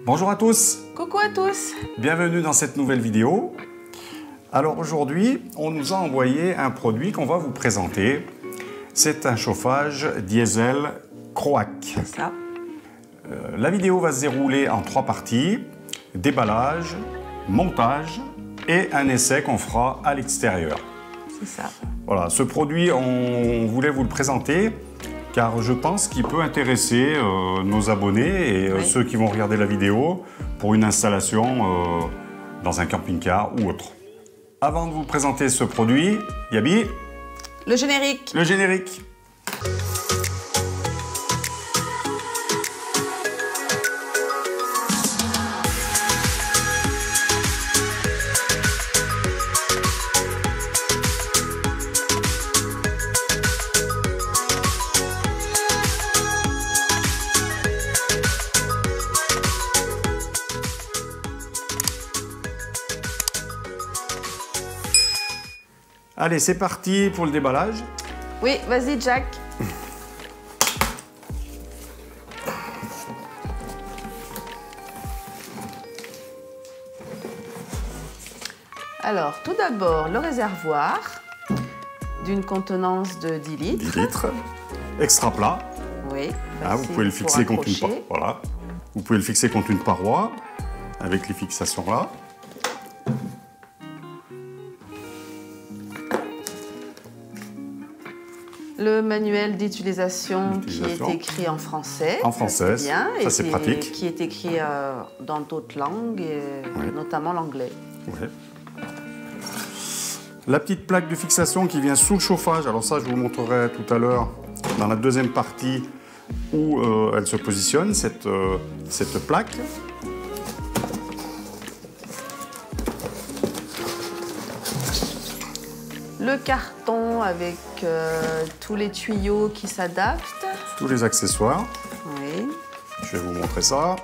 Bonjour à tous. Coucou à tous. Bienvenue dans cette nouvelle vidéo. Alors aujourd'hui, on nous a envoyé un produit qu'on va vous présenter. C'est un chauffage diesel Croac. C'est ça. La vidéo va se dérouler en 3 parties. Déballage, montage et un essai qu'on fera à l'extérieur. C'est ça. Voilà, ce produit, on voulait vous le présenter car je pense qu'il peut intéresser nos abonnés et ceux qui vont regarder la vidéo pour une installation dans un camping-car ou autre. Avant de vous présenter ce produit, Yabi, Le générique. le générique. Allez, c'est parti pour le déballage. Oui, vas-y Jack. Alors, tout d'abord, le réservoir d'une contenance de 10 litres. 10 litres. Extra plat. Oui. Ah, vous pouvez le fixer contre une paroi. Voilà. Vous pouvez le fixer contre une paroi avec les fixations là. Le manuel d'utilisation qui est écrit en français. En français, bien, ça c'est pratique. Qui est écrit dans d'autres langues, et notamment l'anglais. Ouais. La petite plaque de fixation qui vient sous le chauffage, alors ça je vous montrerai tout à l'heure dans la deuxième partie où elle se positionne, cette plaque. Le carton avec tous les tuyaux qui s'adaptent. Tous les accessoires. Oui. Je vais vous montrer ça.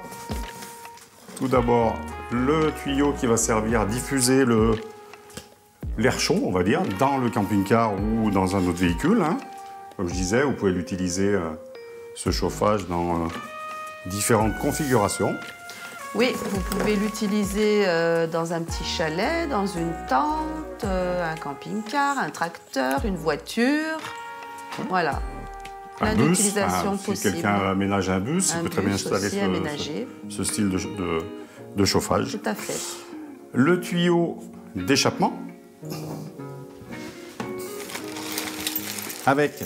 Tout d'abord, le tuyau qui va servir à diffuser l'air chaud, on va dire, dans le camping-car ou dans un autre véhicule. Hein. Comme je disais, vous pouvez l'utiliser, ce chauffage, dans différentes configurations. Oui, vous pouvez l'utiliser dans un petit chalet, dans une tente, un camping-car, un tracteur, une voiture. Voilà. Plein d'utilisations possibles. Si quelqu'un aménage un bus, il peut très bien installer ce style de chauffage. Tout à fait. Le tuyau d'échappement avec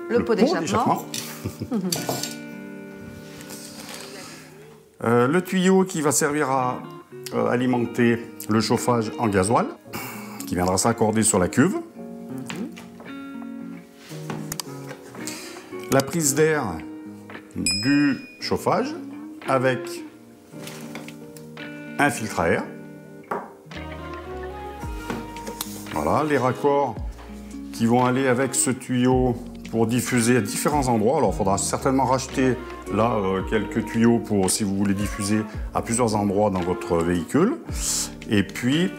le pot d'échappement. Le tuyau qui va servir à alimenter le chauffage en gasoil, qui viendra s'accorder sur la cuve. La prise d'air du chauffage avec un filtre à air. Voilà, les raccords qui vont aller avec ce tuyau pour diffuser à différents endroits. Alors, il faudra certainement racheter là quelques tuyaux pour si vous voulez diffuser à plusieurs endroits dans votre véhicule. Et puis,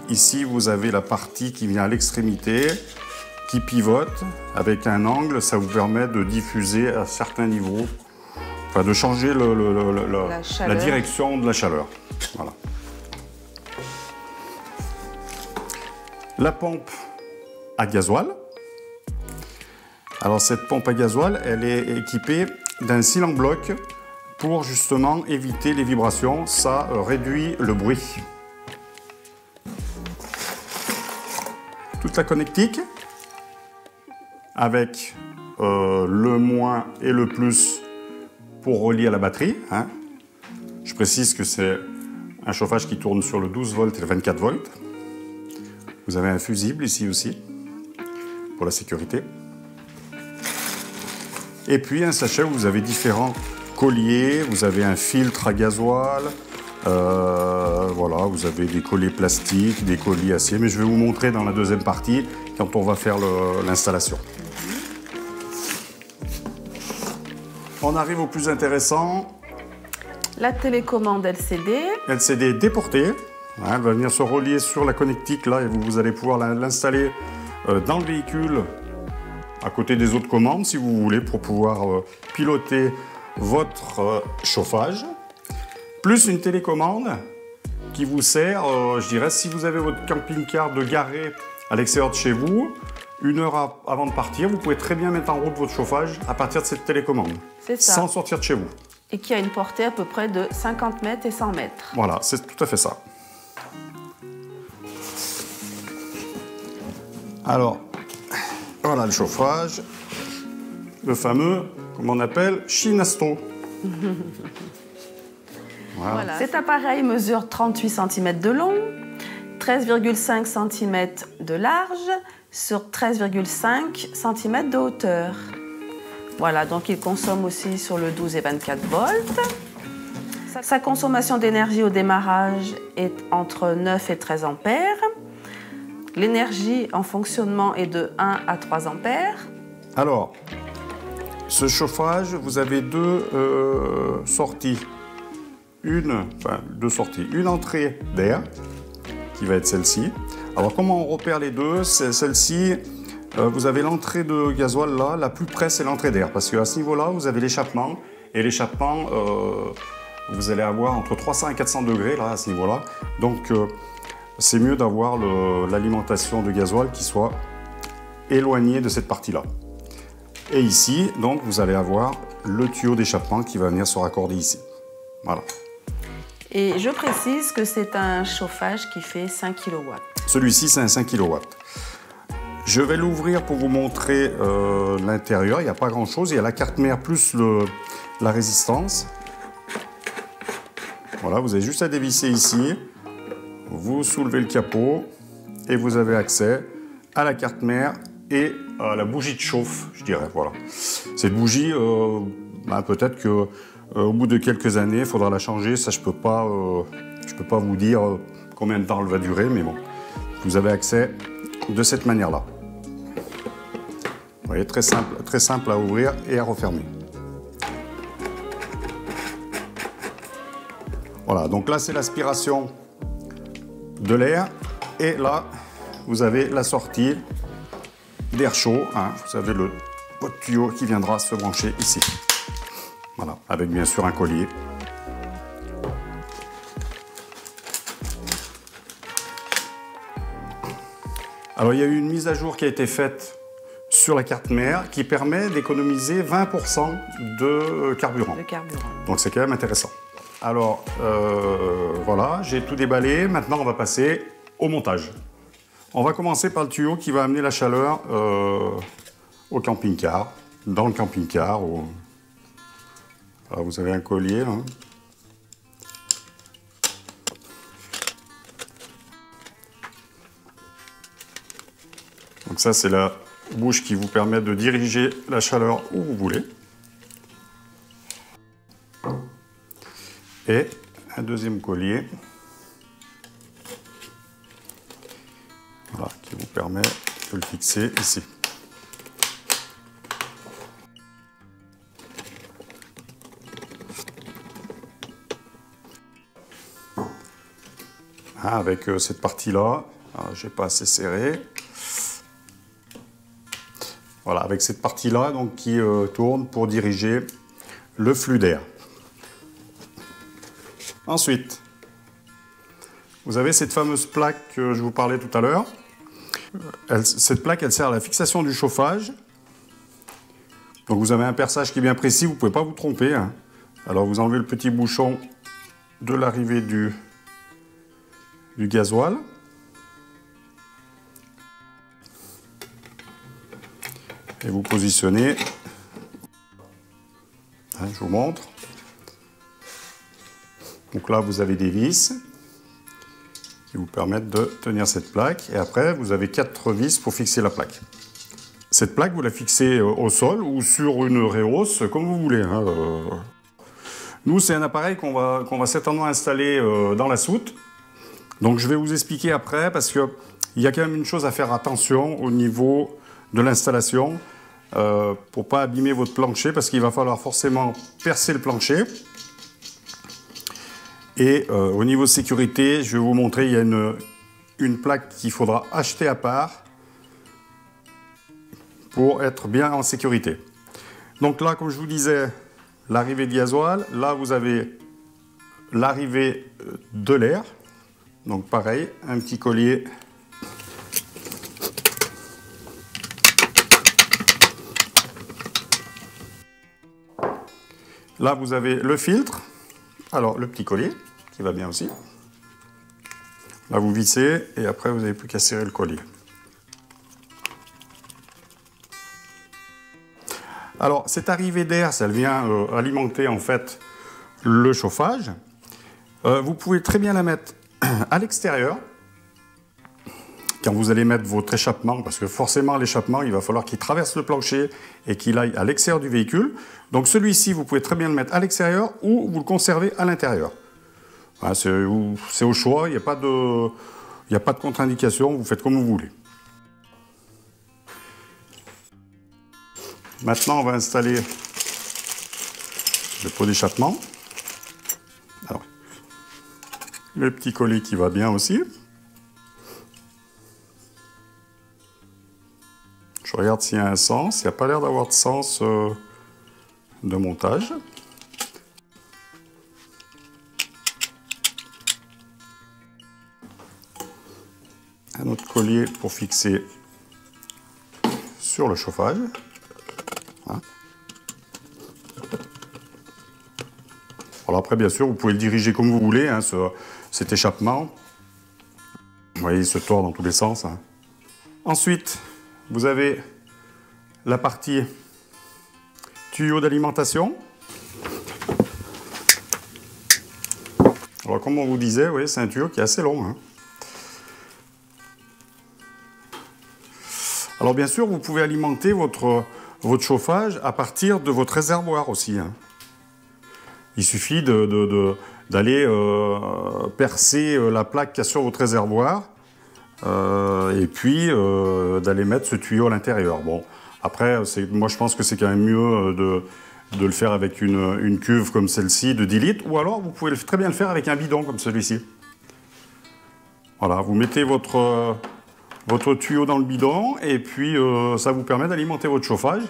ici, vous avez la partie qui vient à l'extrémité, qui pivote avec un angle. Ça vous permet de diffuser à certains niveaux, enfin de changer la direction de la chaleur. Voilà. La pompe à gasoil. Alors cette pompe à gasoil, elle est équipée d'un cil en bloc pour justement éviter les vibrations. Ça réduit le bruit. Toute la connectique avec le moins et le plus pour relier à la batterie. Hein. Je précise que c'est un chauffage qui tourne sur le 12 volts et le 24 volts. Vous avez un fusible ici aussi pour la sécurité. Et puis un sachet où vous avez différents colliers, vous avez un filtre à gasoil, voilà, vous avez des colliers plastiques, des colliers acier, mais je vais vous montrer dans la deuxième partie quand on va faire l'installation. On arrive au plus intéressant. La télécommande LCD. LCD déportée, hein, elle va venir se relier sur la connectique là et vous allez pouvoir l'installer dans le véhicule à côté des autres commandes si vous voulez pour pouvoir piloter votre chauffage, plus une télécommande qui vous sert, je dirais, si vous avez votre camping-car de garé à l'extérieur de chez vous, 1 heure avant de partir, vous pouvez très bien mettre en route votre chauffage à partir de cette télécommande. C'est ça. Sans sortir de chez vous. Et qui a une portée à peu près de 50 mètres et 100 mètres. Voilà, c'est tout à fait ça. Alors, voilà le chauffage, le fameux, comme on appelle, Shinasto. Voilà. Cet appareil mesure 38 cm de long, 13,5 cm de large, sur 13,5 cm de hauteur. Voilà, donc il consomme aussi sur le 12 et 24 volts. Sa consommation d'énergie au démarrage est entre 9 et 13 ampères. L'énergie en fonctionnement est de 1 à 3 ampères. Alors, ce chauffage, vous avez deux sorties. Deux sorties. Une entrée d'air, qui va être celle-ci. Alors, comment on repère les deux? Celle-ci, vous avez l'entrée de gasoil là, la plus près, c'est l'entrée d'air. Parce qu'à ce niveau-là, vous avez l'échappement. Et l'échappement, vous allez avoir entre 300 et 400 degrés là, à ce niveau-là. Donc, c'est mieux d'avoir l'alimentation de gasoil qui soit éloignée de cette partie-là. Et ici, donc, vous allez avoir le tuyau d'échappement qui va venir se raccorder ici. Voilà. Et je précise que c'est un chauffage qui fait 5 kW. Celui-ci, c'est un 5 kW. Je vais l'ouvrir pour vous montrer l'intérieur. Il n'y a pas grand-chose. Il y a la carte mère plus la résistance. Voilà, vous avez juste à dévisser ici. Vous soulevez le capot et vous avez accès à la carte mère et à la bougie de chauffe, je dirais. Voilà. Cette bougie, peut-être que au bout de quelques années, il faudra la changer. Ça, je peux pas vous dire combien de temps elle va durer, mais bon, vous avez accès de cette manière-là. Vous voyez, très simple à ouvrir et à refermer. Voilà, donc là, c'est l'aspiration de l'air. Et là, vous avez la sortie d'air chaud. Hein. Vous avez votre tuyau qui viendra se brancher ici. Voilà, avec bien sûr un collier. Alors, il y a eu une mise à jour qui a été faite sur la carte mère qui permet d'économiser 20% de carburant. Donc, c'est quand même intéressant. Alors, voilà, j'ai tout déballé. Maintenant, on va passer au montage. On va commencer par le tuyau qui va amener la chaleur au camping-car, dans le camping-car. Alors, vous avez un collier, là. Donc ça, c'est la bouche qui vous permet de diriger la chaleur où vous voulez. Et un deuxième collier, voilà, qui vous permet de le fixer ici. Avec cette partie-là, je n'ai pas assez serré. Voilà, avec cette partie-là donc qui tourne pour diriger le flux d'air. Ensuite, vous avez cette fameuse plaque que je vous parlais tout à l'heure. Cette plaque, elle sert à la fixation du chauffage. Donc vous avez un perçage qui est bien précis, vous ne pouvez pas vous tromper. Hein. Alors vous enlevez le petit bouchon de l'arrivée du gasoil. Et vous positionnez. Hein, je vous montre. Donc là, vous avez des vis qui vous permettent de tenir cette plaque. Et après, vous avez 4 vis pour fixer la plaque. Cette plaque, vous la fixez au sol ou sur une rehausse, comme vous voulez. Hein. Nous, c'est un appareil qu'on va certainement installer dans la soute. Donc, je vais vous expliquer après, parce qu'il y a quand même une chose à faire attention au niveau de l'installation pour ne pas abîmer votre plancher, parce qu'il va falloir forcément percer le plancher. Et au niveau sécurité, je vais vous montrer, il y a une plaque qu'il faudra acheter à part pour être bien en sécurité. Donc là, comme je vous disais, l'arrivée de gasoil. Là, vous avez l'arrivée de l'air. Donc pareil, un petit collier. Là, vous avez le filtre. Alors, le petit collier, qui va bien aussi. Là, vous vissez et après, vous n'avez plus qu'à serrer le collier. Alors, cette arrivée d'air, ça vient alimenter en fait le chauffage. Vous pouvez très bien la mettre à l'extérieur, quand vous allez mettre votre échappement, parce que forcément l'échappement, il va falloir qu'il traverse le plancher et qu'il aille à l'extérieur du véhicule. Donc celui-ci, vous pouvez très bien le mettre à l'extérieur ou vous le conservez à l'intérieur. Voilà, c'est au choix, il n'y a pas de contre-indication, vous faites comme vous voulez. Maintenant, on va installer le pot d'échappement. Alors, le petit collier qui va bien aussi. Je regarde s'il y a un sens. Il n'y a pas l'air d'avoir de sens de montage. Un autre collier pour fixer sur le chauffage. Voilà. Alors après, bien sûr, vous pouvez le diriger comme vous voulez, hein, cet échappement. Vous voyez, il se tord dans tous les sens. Hein. Ensuite, vous avez la partie tuyau d'alimentation. Alors, comme on vous disait, oui, c'est un tuyau qui est assez long. Hein. Alors, bien sûr, vous pouvez alimenter votre chauffage à partir de votre réservoir aussi. Hein. Il suffit d'aller percer la plaque qu'il y a sur votre réservoir. Et puis d'aller mettre ce tuyau à l'intérieur. Bon, après, moi je pense que c'est quand même mieux de le faire avec une cuve comme celle-ci de 10 litres, ou alors vous pouvez très bien le faire avec un bidon comme celui-ci. Voilà, vous mettez votre tuyau dans le bidon, et puis ça vous permet d'alimenter votre chauffage,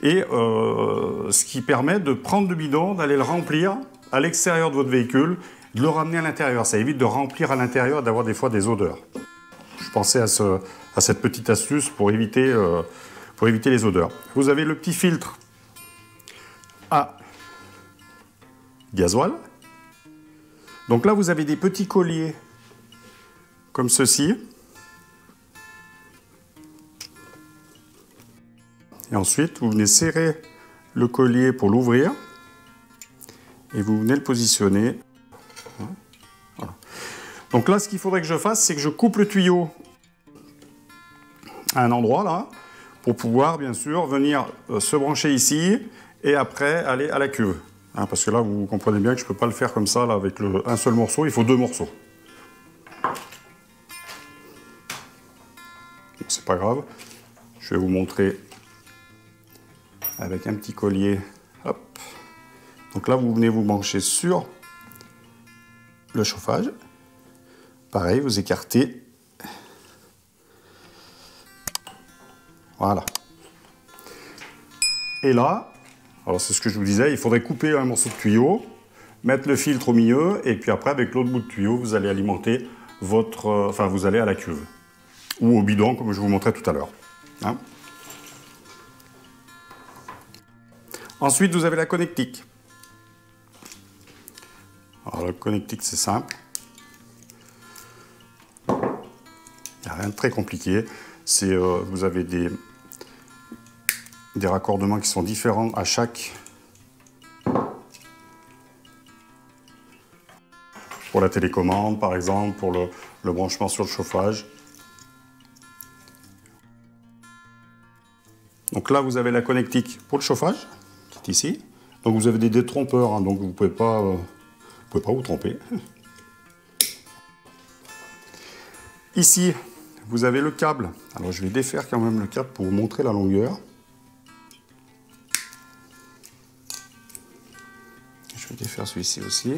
et ce qui permet de prendre le bidon, d'aller le remplir à l'extérieur de votre véhicule, de le ramener à l'intérieur. Ça évite de remplir à l'intérieur et d'avoir des fois des odeurs. Je pensais à cette petite astuce pour éviter les odeurs. Vous avez le petit filtre à gasoil. Donc là, vous avez des petits colliers comme ceci. Et ensuite, vous venez serrer le collier pour l'ouvrir. Et vous venez le positionner. Voilà. Donc là, ce qu'il faudrait que je fasse, c'est que je coupe le tuyau à un endroit là, pour pouvoir bien sûr venir se brancher ici et après aller à la cuve. Hein, parce que là, vous comprenez bien que je ne peux pas le faire comme ça là, avec un seul morceau, il faut 2 morceaux. C'est pas grave, je vais vous montrer avec un petit collier. Hop. Donc là, vous venez vous brancher sur le chauffage. Pareil, vous écartez. Voilà. Et là, alors c'est ce que je vous disais, il faudrait couper un morceau de tuyau, mettre le filtre au milieu, et puis après, avec l'autre bout de tuyau, vous allez alimenter vous allez à la cuve. Ou au bidon, comme je vous montrais tout à l'heure. Hein? Ensuite, vous avez la connectique. Alors, la connectique, c'est simple. Il n'y a rien de très compliqué. Vous avez des raccordements qui sont différents à chaque. Pour la télécommande, par exemple, pour le branchement sur le chauffage. Donc là, vous avez la connectique pour le chauffage, qui est ici. Donc vous avez des détrompeurs, hein, donc vous ne pouvez pas vous tromper. Ici, vous avez le câble. Alors je vais défaire quand même le câble pour vous montrer la longueur. Je vais défaire celui-ci aussi.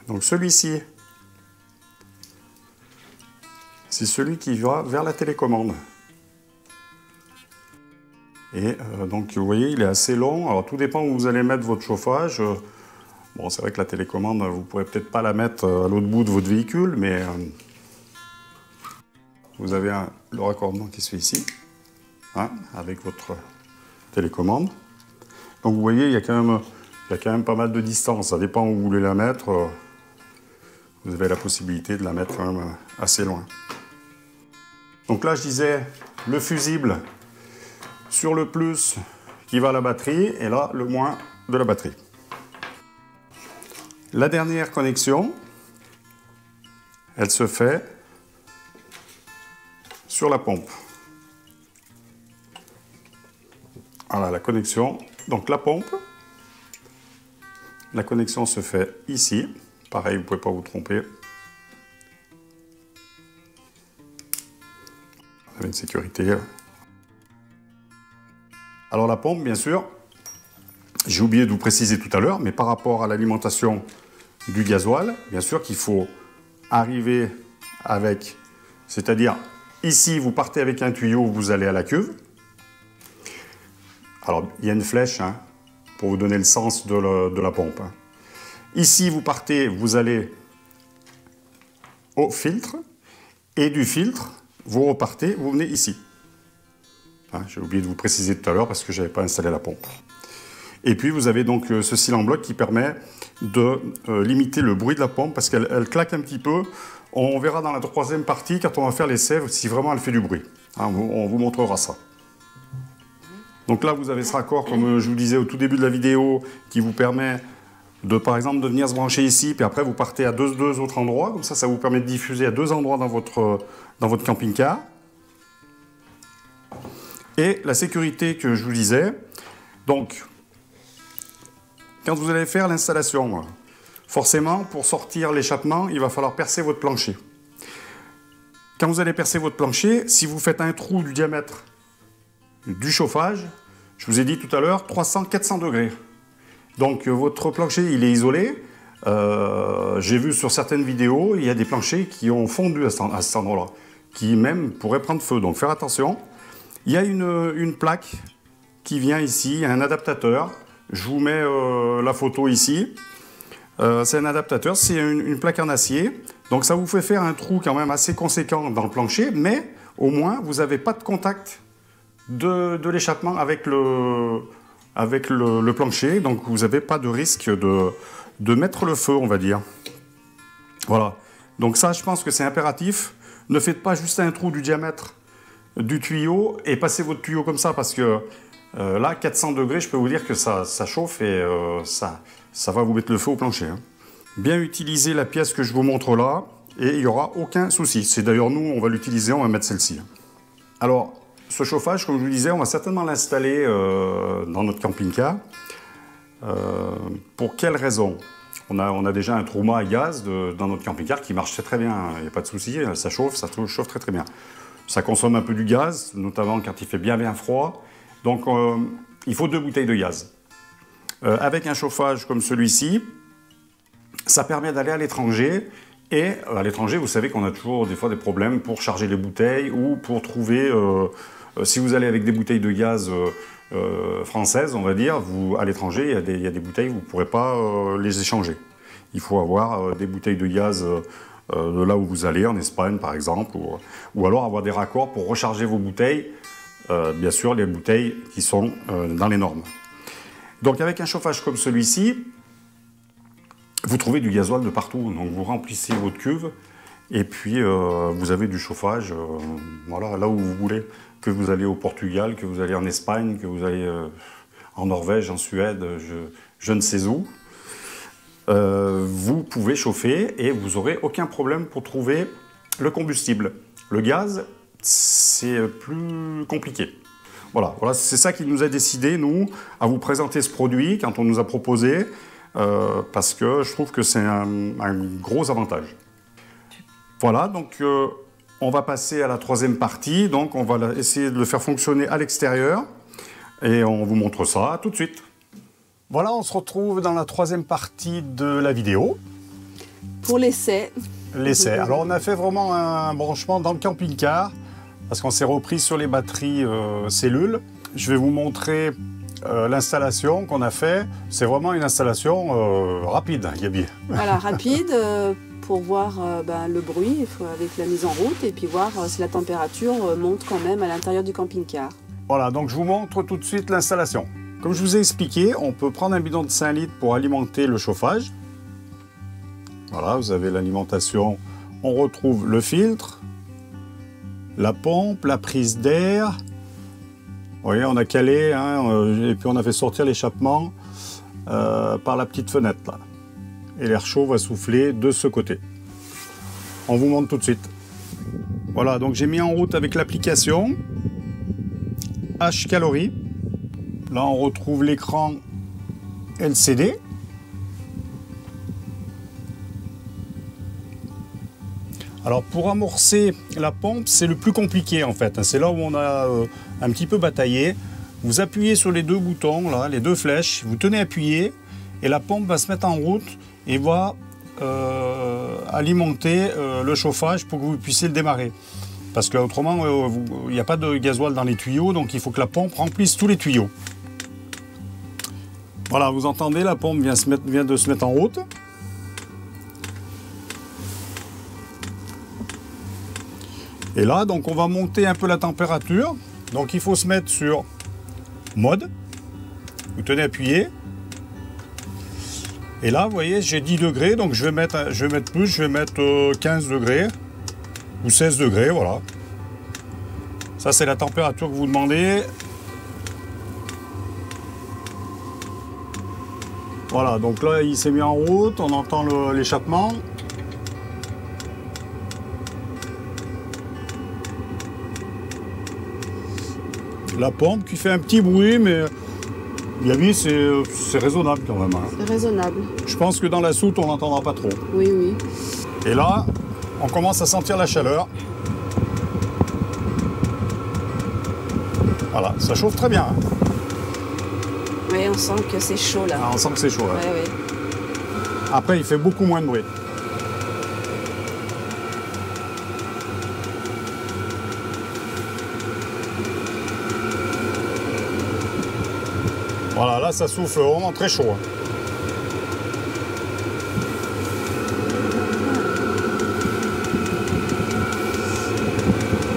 Donc celui-ci, c'est celui qui va vers la télécommande. Et donc vous voyez, il est assez long. Alors tout dépend où vous allez mettre votre chauffage. Bon, c'est vrai que la télécommande, vous ne pourrez peut-être pas la mettre à l'autre bout de votre véhicule, mais vous avez le raccordement qui se fait ici, hein, avec votre télécommande. Donc vous voyez, il y a quand même pas mal de distance. Ça dépend où vous voulez la mettre. Vous avez la possibilité de la mettre quand même assez loin. Donc là, je disais, le fusible sur le plus qui va à la batterie, et là, le moins de la batterie. La dernière connexion, elle se fait sur la pompe. Voilà la connexion. Donc la pompe, la connexion se fait ici. Pareil, vous ne pouvez pas vous tromper. Vous avez une sécurité. Alors la pompe, bien sûr, j'ai oublié de vous préciser tout à l'heure, mais par rapport à l'alimentation du gasoil, bien sûr qu'il faut arriver avec, c'est-à-dire ici vous partez avec un tuyau, vous allez à la cuve. Alors il y a une flèche hein, pour vous donner le sens de la pompe. Hein. Ici vous partez, vous allez au filtre, et du filtre, vous repartez, vous venez ici. Hein, j'ai oublié de vous préciser tout à l'heure parce que je n'avais pas installé la pompe. Et puis vous avez donc ce cylindre en bloc qui permet de limiter le bruit de la pompe parce qu'elle claque un petit peu. On verra dans la troisième partie, quand on va faire l'essai, si vraiment elle fait du bruit. Hein, on vous montrera ça. Donc là, vous avez ce raccord, comme je vous disais au tout début de la vidéo, qui vous permet de, par exemple, de venir se brancher ici, puis après vous partez à deux autres endroits. Comme ça vous permet de diffuser à 2 endroits dans votre camping-car. Et la sécurité que je vous disais, donc, quand vous allez faire l'installation, forcément, pour sortir l'échappement, il va falloir percer votre plancher. Quand vous allez percer votre plancher, si vous faites un trou du diamètre du chauffage, je vous ai dit tout à l'heure, 300-400 degrés. Donc votre plancher, il est isolé. J'ai vu sur certaines vidéos, il y a des planchers qui ont fondu à cet endroit-là, qui même pourraient prendre feu. Donc faire attention. Il y a une plaque qui vient ici, un adaptateur. Je vous mets la photo ici. C'est un adaptateur, c'est une plaque en acier. Donc ça vous fait faire un trou quand même assez conséquent dans le plancher, mais au moins vous n'avez pas de contact de l'échappement avec le plancher. Donc vous n'avez pas de risque de mettre le feu, on va dire. Voilà. Donc ça, je pense que c'est impératif. Ne faites pas juste un trou du diamètre du tuyau et passez votre tuyau comme ça parce que là, 400 degrés, je peux vous dire que ça chauffe et ça va vous mettre le feu au plancher. Hein. Bien utiliser la pièce que je vous montre là et il n'y aura aucun souci. C'est d'ailleurs nous, on va l'utiliser, on va mettre celle-ci. Alors, ce chauffage, comme je vous disais, on va certainement l'installer dans notre camping-car. Pour quelle raison ? On a déjà un trauma à gaz dans notre camping-car qui marche très bien, il n'y a pas de souci, ça chauffe très bien. Ça consomme un peu du gaz, notamment quand il fait bien froid. Donc il faut 2 bouteilles de gaz. Avec un chauffage comme celui-ci, ça permet d'aller à l'étranger. Et à l'étranger, vous savez qu'on a toujours des fois des problèmes pour charger les bouteilles ou pour trouver... si vous allez avec des bouteilles de gaz françaises, on va dire, à l'étranger, il y a des bouteilles, vous ne pourrez pas les échanger. Il faut avoir des bouteilles de gaz de là où vous allez, en Espagne par exemple, ou alors avoir des raccords pour recharger vos bouteilles, bien sûr les bouteilles qui sont dans les normes. Donc avec un chauffage comme celui-ci, vous trouvez du gasoil de partout, donc vous remplissez votre cuve et puis vous avez du chauffage voilà, là où vous voulez, que vous allez au Portugal, que vous allez en Espagne, que vous allez en Norvège, en Suède, je ne sais où. Vous pouvez chauffer et vous n'aurez aucun problème pour trouver le combustible. Le gaz, c'est plus compliqué. Voilà, c'est ça qui nous a décidé, nous, à vous présenter ce produit quand on nous a proposé, parce que je trouve que c'est un gros avantage. Voilà, donc on va passer à la troisième partie. Donc on va essayer de le faire fonctionner à l'extérieur et on vous montre ça tout de suite. Voilà, on se retrouve dans la troisième partie de la vidéo. Pour l'essai. L'essai. Alors on a fait vraiment un branchement dans le camping-car parce qu'on s'est repris sur les batteries cellules. Je vais vous montrer l'installation qu'on a fait. C'est vraiment une installation rapide, Gabi. Voilà, rapide pour voir le bruit avec la mise en route et puis voir si la température monte quand même à l'intérieur du camping-car. Voilà, donc je vous montre tout de suite l'installation. Comme je vous ai expliqué, on peut prendre un bidon de 5 litres pour alimenter le chauffage. Voilà, vous avez l'alimentation. On retrouve le filtre, la pompe, la prise d'air. Vous voyez, on a calé, et puis on a fait sortir l'échappement par la petite fenêtre là. Et l'air chaud va souffler de ce côté. On vous montre tout de suite. Voilà, donc j'ai mis en route avec l'application H calories. Là, on retrouve l'écran LCD. Alors pour amorcer la pompe, c'est le plus compliqué en fait. C'est là où on a un petit peu bataillé. Vous appuyez sur les deux boutons, là, les deux flèches, vous tenez appuyé et la pompe va se mettre en route et va alimenter le chauffage pour que vous puissiez le démarrer. Parce qu'autrement, il n'y a pas de gasoil dans les tuyaux, donc il faut que la pompe remplisse tous les tuyaux. Voilà, vous entendez, la pompe vient de se mettre en route. Et là, donc, on va monter un peu la température. Donc, il faut se mettre sur mode. Vous tenez appuyé. Et là, vous voyez, j'ai 10 degrés. Donc, je vais mettre plus. Je vais mettre 15 degrés ou 16 degrés. Voilà. Ça, c'est la température que vous demandez. Voilà. Donc là, il s'est mis en route. On entend l'échappement. La pompe qui fait un petit bruit, mais Gabi, c'est raisonnable quand même. C'est raisonnable. Je pense que dans la soute, on n'entendra pas trop. Oui, oui. Et là, on commence à sentir la chaleur. Voilà, ça chauffe très bien. Oui, on sent que c'est chaud là. Ah, on sent que c'est chaud. Ouais, ouais. ouais. Après, il fait beaucoup moins de bruit. Voilà, là, ça souffle vraiment très chaud.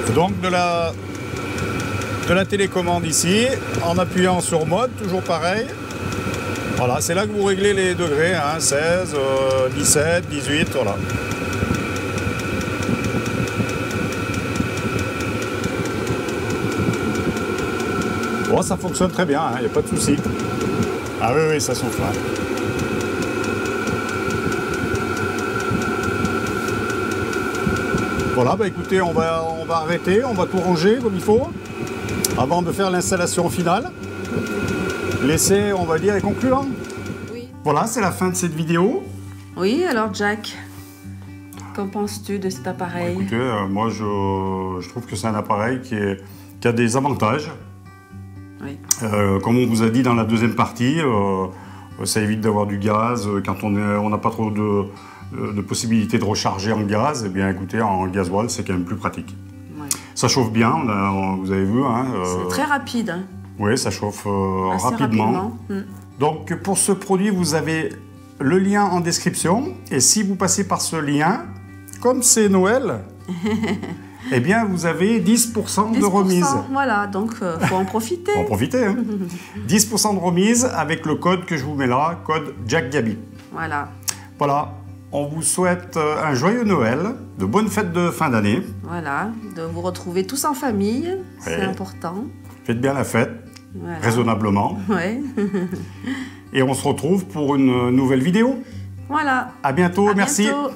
Et donc, de la télécommande ici, en appuyant sur mode, toujours pareil. Voilà, c'est là que vous réglez les degrés, 16, 17, 18, voilà. Bon, ça fonctionne très bien, il n'y a pas de souci. Ah oui, oui, ça souffle. Voilà, bah écoutez, on va arrêter, on va tout ranger comme il faut, avant de faire l'installation finale. L'essai, on va dire, est concluant. Oui. Voilà, c'est la fin de cette vidéo. Oui, alors Jack, qu'en penses-tu de cet appareil? Écoutez, moi je trouve que c'est un appareil qui a des avantages. Oui. Comme on vous a dit dans la deuxième partie, ça évite d'avoir du gaz. Quand on n'a pas trop de possibilités de recharger en gaz, eh bien écoutez, en gasoil, c'est quand même plus pratique. Ouais. Ça chauffe bien, vous avez vu. C'est très rapide. Oui, ça chauffe Assez rapidement. Donc pour ce produit, vous avez le lien en description. Et si vous passez par ce lien, comme c'est Noël, eh bien vous avez 10% de remise. Voilà, donc faut en profiter. Faut en profiter. 10% de remise avec le code que je vous mets là, code JackGabi. Voilà. Voilà, on vous souhaite un joyeux Noël, de bonnes fêtes de fin d'année. Voilà, de vous retrouver tous en famille, c'est important. Faites bien la fête, voilà. Raisonnablement. Ouais. Et on se retrouve pour une nouvelle vidéo. Voilà. À bientôt, merci. Bientôt.